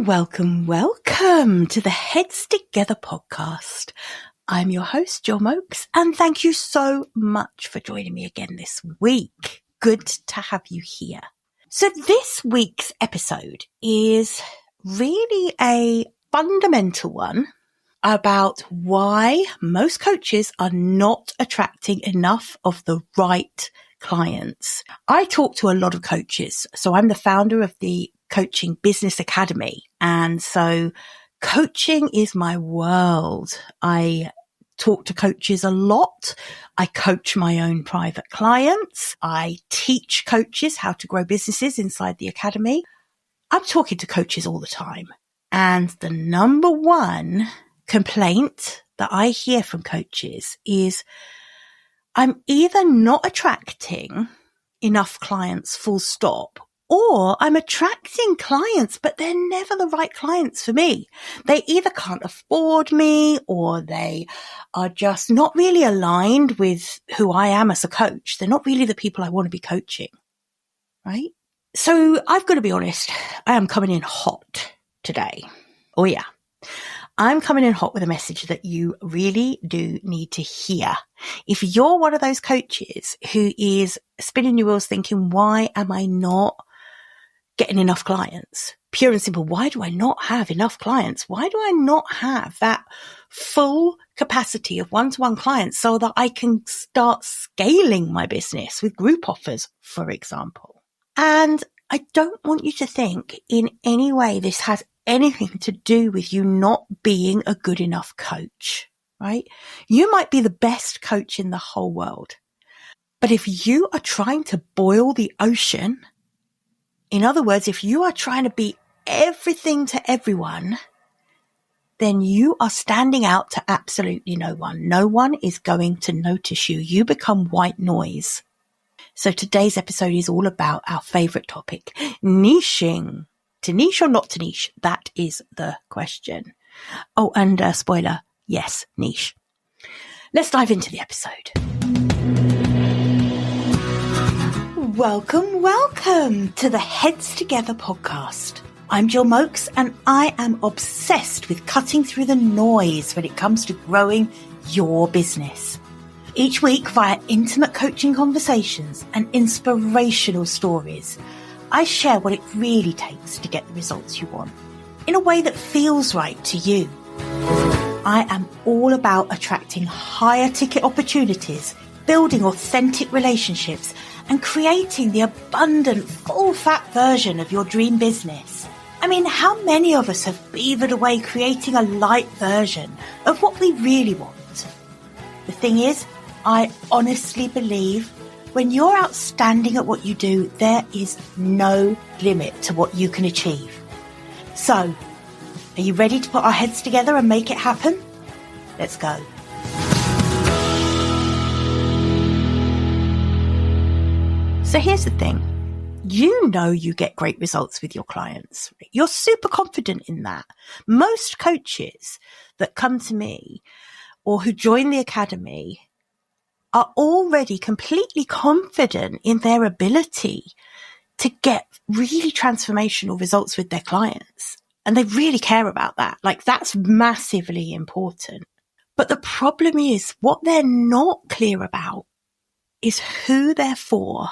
Welcome to the Heads Together podcast. I'm your host, Jill Mokes, and thank you so much for joining me again this week. Good to have you here. So this week's episode is really a fundamental one about why most coaches are not attracting enough of the right clients. I talk to a lot of coaches, so I'm the founder of the Coaching Business Academy. And so coaching is my world. I talk to coaches a lot. I coach my own private clients. I teach coaches how to grow businesses inside the academy. I'm talking to coaches all the time. And the number one complaint that I hear from coaches is I'm either not attracting enough clients full stop, or I'm attracting clients, but they're never the right clients for me. They either can't afford me or they are just not really aligned with who I am as a coach. They're not really the people I want to be coaching, right? So I've got to be honest, I am coming in hot today. Oh yeah. I'm coming in hot with a message that you really do need to hear. If you're one of those coaches who is spinning your wheels thinking, why am I not getting enough clients? Pure and simple. Why do I not have enough clients? Why do I not have that full capacity of one-to-one clients so that I can start scaling my business with group offers, for example? And I don't want you to think in any way this has anything to do with you not being a good enough coach, right? You might be the best coach in the whole world, but if you are trying to boil the ocean, in other words, if you are trying to be everything to everyone, then you are standing out to absolutely no one. No one is going to notice you. You become white noise. So today's episode is all about our favorite topic, niching. To niche or not to niche? That is the question. Oh, and spoiler, yes, niche. Let's dive into the episode. Welcome to the Heads Together podcast. I'm Jill Mokes, and I am obsessed with cutting through the noise when it comes to growing your business. Each week, via intimate coaching conversations and inspirational stories, I share what it really takes to get the results you want in a way that feels right to you. I am all about attracting higher ticket opportunities, building authentic relationships, and creating the abundant, full-fat version of your dream business. I mean, how many of us have beavered away creating a light version of what we really want? The thing is, I honestly believe when you're outstanding at what you do, there is no limit to what you can achieve. So, are you ready to put our heads together and make it happen? Let's go. So here's the thing. You know you get great results with your clients. You're super confident in that. Most coaches that come to me or who join the academy are already completely confident in their ability to get really transformational results with their clients. And they really care about that. Like, that's massively important. But the problem is what they're not clear about is who they're for,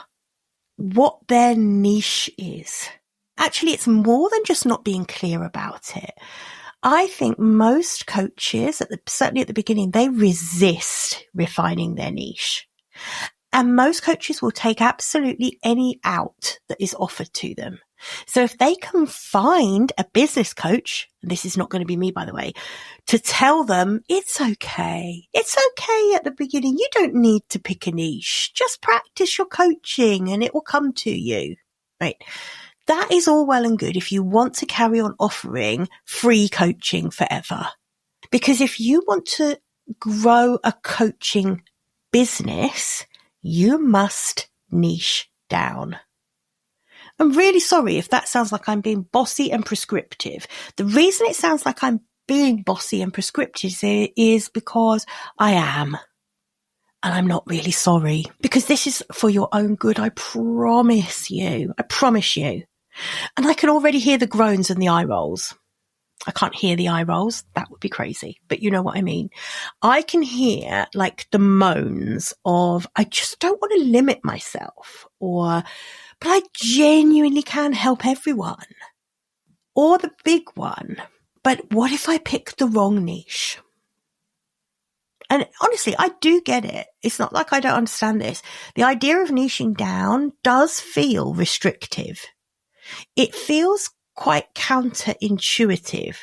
what their niche is. Actually, it's more than just not being clear about it. I think most coaches, certainly at the beginning, they resist refining their niche. And most coaches will take absolutely any out that is offered to them. So if they can find a business coach, and this is not going to be me, by the way, to tell them it's okay. It's okay at the beginning. You don't need to pick a niche. Just practice your coaching and it will come to you, right? That is all well and good if you want to carry on offering free coaching forever. Because if you want to grow a coaching business, you must niche down. I'm really sorry if that sounds like I'm being bossy and prescriptive. The reason it sounds like I'm being bossy and prescriptive is because I am. And I'm not really sorry, because this is for your own good. I promise you. And I can already hear the groans and the eye rolls. I can't hear the eye rolls. That would be crazy. But you know what I mean? I can hear like the moans of, I just don't want to limit myself, but I genuinely can help everyone. Or the big one, but what if I pick the wrong niche? And honestly, I do get it. It's not like I don't understand this. The idea of niching down does feel restrictive. It feels quite counterintuitive.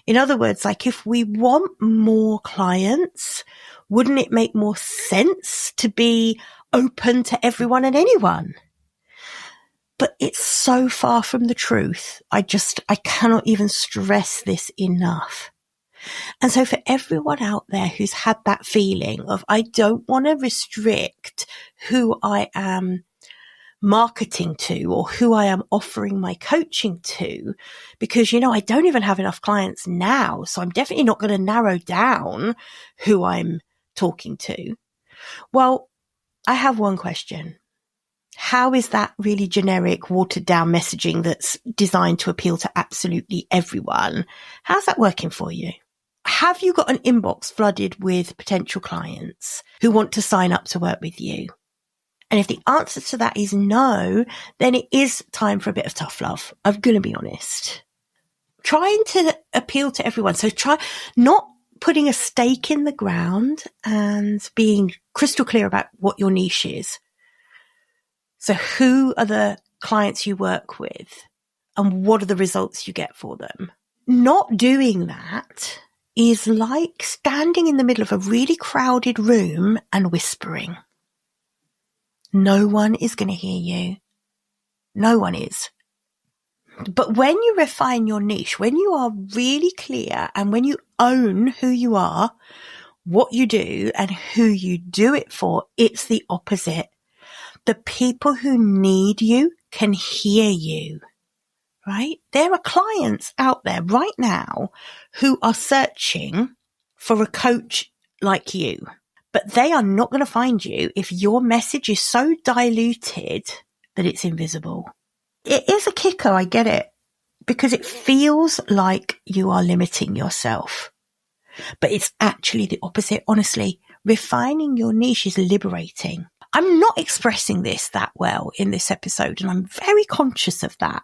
In other words, like if we want more clients, wouldn't it make more sense to be open to everyone and anyone? But it's so far from the truth. I cannot even stress this enough. And so for everyone out there who's had that feeling of, I don't want to restrict who I am marketing to or who I am offering my coaching to, because, I don't even have enough clients now. So I'm definitely not going to narrow down who I'm talking to. Well, I have one question. How is that really generic, watered down messaging that's designed to appeal to absolutely everyone? How's that working for you? Have you got an inbox flooded with potential clients who want to sign up to work with you? And if the answer to that is no, then it is time for a bit of tough love. I'm going to be honest. Trying to appeal to everyone. So try not putting a stake in the ground and being crystal clear about what your niche is. So who are the clients you work with and what are the results you get for them? Not doing that is like standing in the middle of a really crowded room and whispering. No one is going to hear you. No one is. But when you refine your niche, when you are really clear and when you own who you are, what you do and who you do it for, it's the opposite. The people who need you can hear you, right? There are clients out there right now who are searching for a coach like you, but they are not going to find you if your message is so diluted that it's invisible. It is a kicker, I get it, because it feels like you are limiting yourself, but it's actually the opposite. Honestly, refining your niche is liberating. I'm not expressing this that well in this episode, and I'm very conscious of that.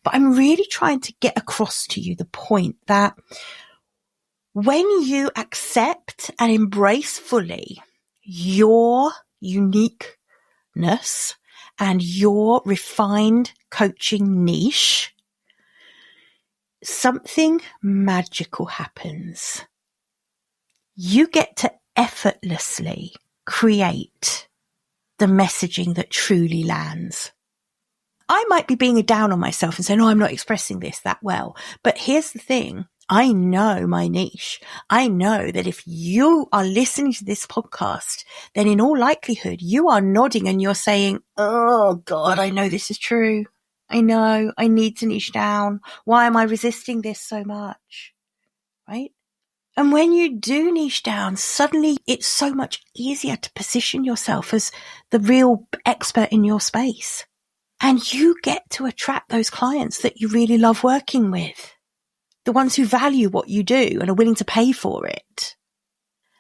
But I'm really trying to get across to you the point that when you accept and embrace fully your uniqueness and your refined coaching niche, something magical happens. You get to effortlessly create the messaging that truly lands. I might be being down on myself and saying, I'm not expressing this that well. But here's the thing. I know my niche. I know that if you are listening to this podcast, then in all likelihood, you are nodding and you're saying, oh God, I know this is true. I know I need to niche down. Why am I resisting this so much? Right? And when you do niche down, suddenly it's so much easier to position yourself as the real expert in your space. And you get to attract those clients that you really love working with. The ones who value what you do and are willing to pay for it.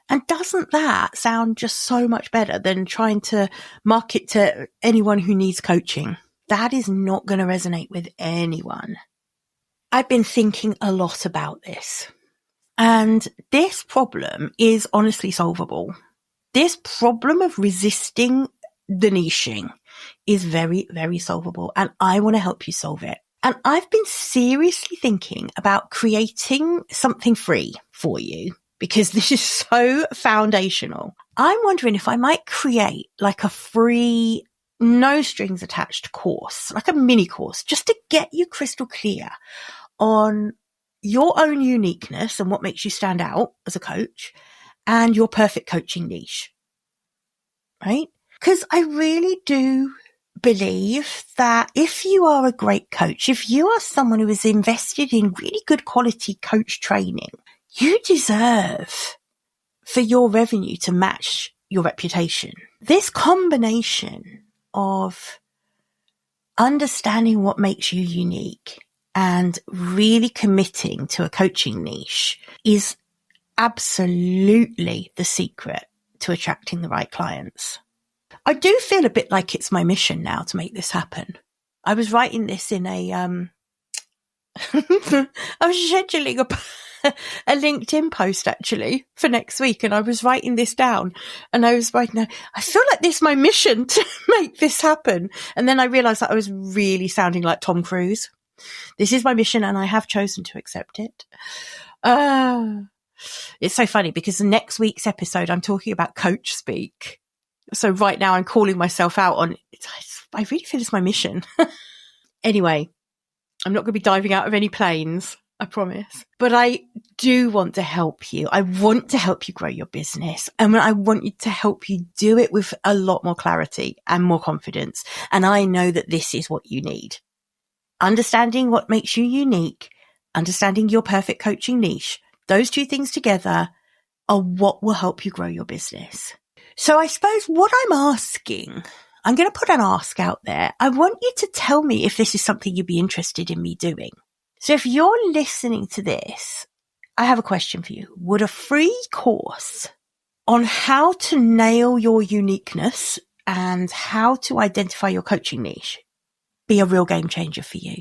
And doesn't that sound just so much better than trying to market to anyone who needs coaching? That is not going to resonate with anyone. I've been thinking a lot about this. And this problem is honestly solvable. This problem of resisting the niching is very, very solvable. And I want to help you solve it. And I've been seriously thinking about creating something free for you because this is so foundational. I'm wondering if I might create like a free, no strings attached course, like a mini course, just to get you crystal clear on your own uniqueness and what makes you stand out as a coach and your perfect coaching niche, right? Because I really do believe that if you are a great coach, if you are someone who is invested in really good quality coach training, you deserve for your revenue to match your reputation. This combination of understanding what makes you unique and really committing to a coaching niche is absolutely the secret to attracting the right clients. I do feel a bit like it's my mission now to make this happen. I was writing this in a, I was scheduling a LinkedIn post actually for next week, and I was writing this down, and I was writing, I feel like this is my mission to make this happen. And then I realized that I was really sounding like Tom Cruise. This is my mission and I have chosen to accept it. It's so funny because the next week's episode, I'm talking about coach speak. So right now I'm calling myself out on it. I really feel it's my mission. Anyway, I'm not going to be diving out of any planes, I promise. But I do want to help you. I want to help you grow your business. And I want you to help you do it with a lot more clarity and more confidence. And I know that this is what you need. Understanding what makes you unique, understanding your perfect coaching niche, those two things together are what will help you grow your business. So I suppose what I'm asking, I'm going to put an ask out there. I want you to tell me if this is something you'd be interested in me doing. So if you're listening to this, I have a question for you. Would a free course on how to nail your uniqueness and how to identify your coaching niche be a real game changer for you?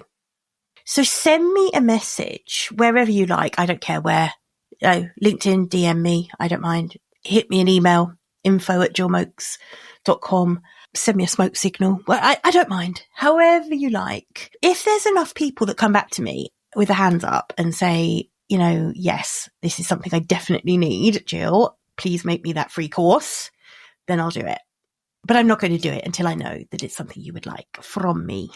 So send me a message wherever you like. I don't care where. LinkedIn, DM me. I don't mind. Hit me an email, info@jillmokes.com. Send me a smoke signal. Well, I don't mind. However you like. If there's enough people that come back to me with a hand up and say, you know, yes, this is something I definitely need, Jill, please make me that free course, then I'll do it. But I'm not going to do it until I know that it's something you would like from me.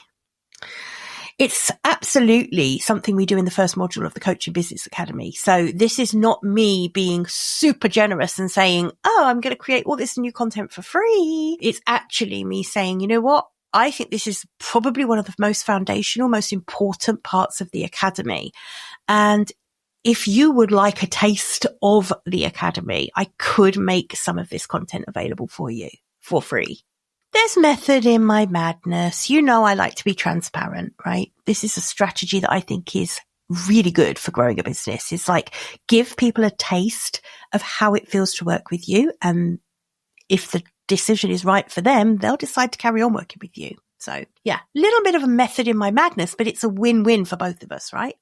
It's absolutely something we do in the first module of the Coaching Business Academy. So this is not me being super generous and saying, oh, I'm going to create all this new content for free. It's actually me saying, you know what? I think this is probably one of the most foundational, most important parts of the Academy. And if you would like a taste of the Academy, I could make some of this content available for you for free. There's method in my madness. You know I like to be transparent, right? This is a strategy that I think is really good for growing a business. It's like give people a taste of how it feels to work with you. And if the decision is right for them, they'll decide to carry on working with you. So yeah, a little bit of a method in my madness, but it's a win-win for both of us, right?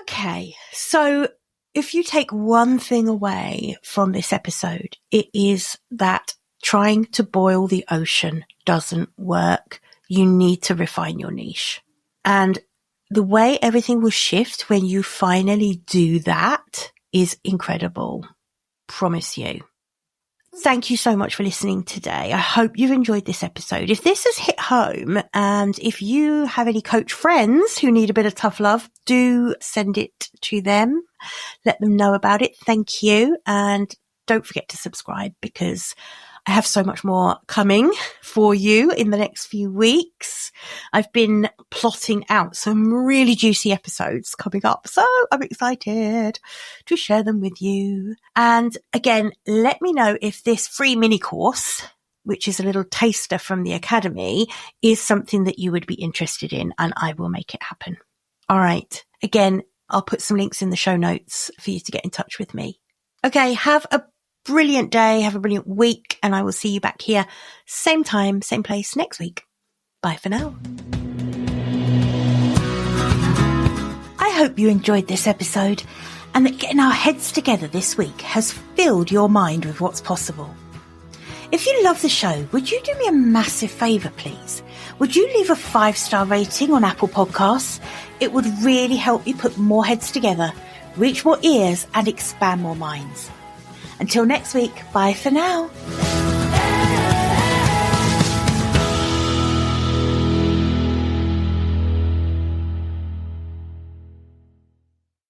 Okay. So if you take one thing away from this episode, it is that trying to boil the ocean doesn't work. You need to refine your niche. And the way everything will shift when you finally do that is incredible. Promise you. Thank you so much for listening today. I hope you've enjoyed this episode. If this has hit home and if you have any coach friends who need a bit of tough love, do send it to them. Let them know about it. Thank you. And don't forget to subscribe because I have so much more coming for you in the next few weeks. I've been plotting out some really juicy episodes coming up, so I'm excited to share them with you. And again, let me know if this free mini course, which is a little taster from the Academy, is something that you would be interested in, and I will make it happen. All right. Again, I'll put some links in the show notes for you to get in touch with me. Okay, have a brilliant day, have a brilliant week, and I will see you back here, same time, same place next week. Bye for now. I hope you enjoyed this episode and that getting our heads together this week has filled your mind with what's possible. If you love the show, would you do me a massive favour, please? Would you leave a 5-star rating on Apple Podcasts? It would really help me put more heads together, reach more ears, and expand more minds. Until next week, bye for now.